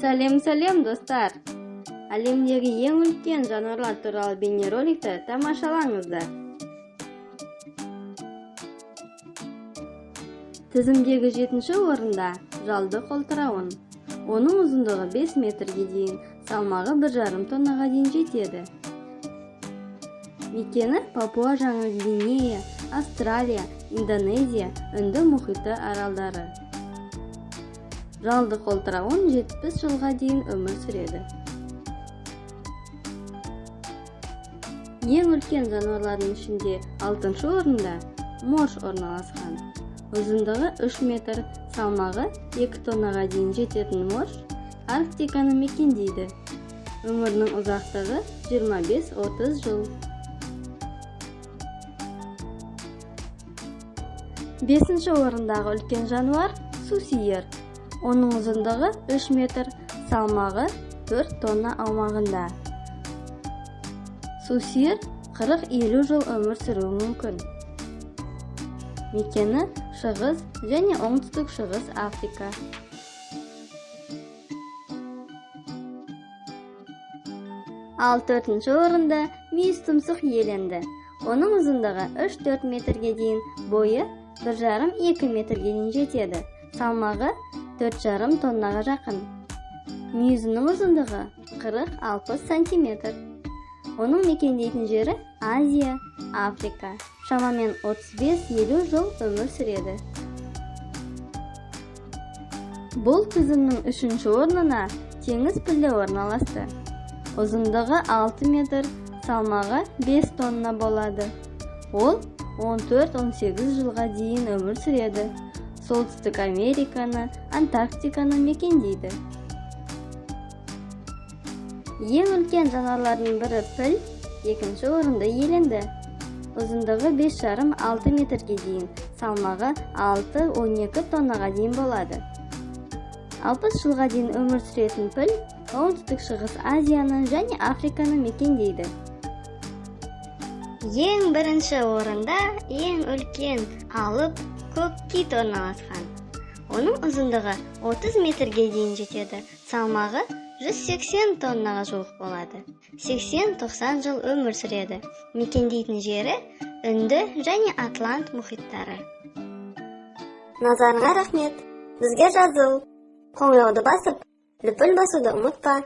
Сәлем достар! Әлемдегі ең үлкен жануарлар туралы бейнероликті тамашалаңыздар. Тізімдегі 7-ші орында жалды қолтырауын. Оның ұзындығы 5 метрге дейін, салмағы 1,5 тоннаға дейін жетеді. Мекені Папуа Жаңа Гвинея, Австралия, Индонезия, Үнді мұхиты аралдары. Жалды қолтырауын 70 жылға дейін өмір сүреді. Ең үлкен жануарлардың ішінде 6-шы орында морж орналасқан. Ұзындығы 3 метр, салмағы 2 тоннаға дейін жететін морж Арктиканы мекендейді. Өмірінің ұзақтығы 25-30 жыл. 5-ші орындағы үлкен жануар сусиер. Оның ұзындығы 3 метр, салмағы 4 тонна аумағында. Сусиер 40-50 жыл өмір сүруі мүмкін. Мекені шығыс және оңтүстік шығыс Африка. Ал 4-ші орында мүйіз тұмсық иеленді. Оның ұзындығы 3-4 метрге дейін, бойы 1,5-2 метрге дейін жетеді. Салмағы 4,5 тоннаға жақын. Мүйізінің ұзындығы 40-60 сантиметр. Оның мекендейтін жері Азия, Африка. Шамамен 35-50 жыл өмір сүреді. Бұл тізімнің 3-ші орнына теңіз пілі орналасты. Ұзындығы 6 метр, салмағы 5 тонна болады. Ол 14-18 жылға дейін өмір сүреді. Солтүстік Американы, Антарктиканы мекендейді. Ең үлкен жануарлардың бірі піл 2-ші орынды иеленді. Ұзындығы 5,5-6 метрге дейін, салмағы 6-12 тоннаға дейін болады. 60 жылға дейін өмір сүретін піл оңтүстік шығыс Азияны және Африканы мекендейді. Ең бірінші орында ең үлкен алып көк кит орналасқан. Оның ұзындығы 30 метрге дейін жетеді, салмағы 180 тоннаға жуық болады. 80-90 жыл өмір сүреді. Мекендейтін жері Үнді және Атлант мұхиттары. Назарыңа рахмет. Бізге жазыл. Қоңырауды басып, лүпіл басуды ұмытпа.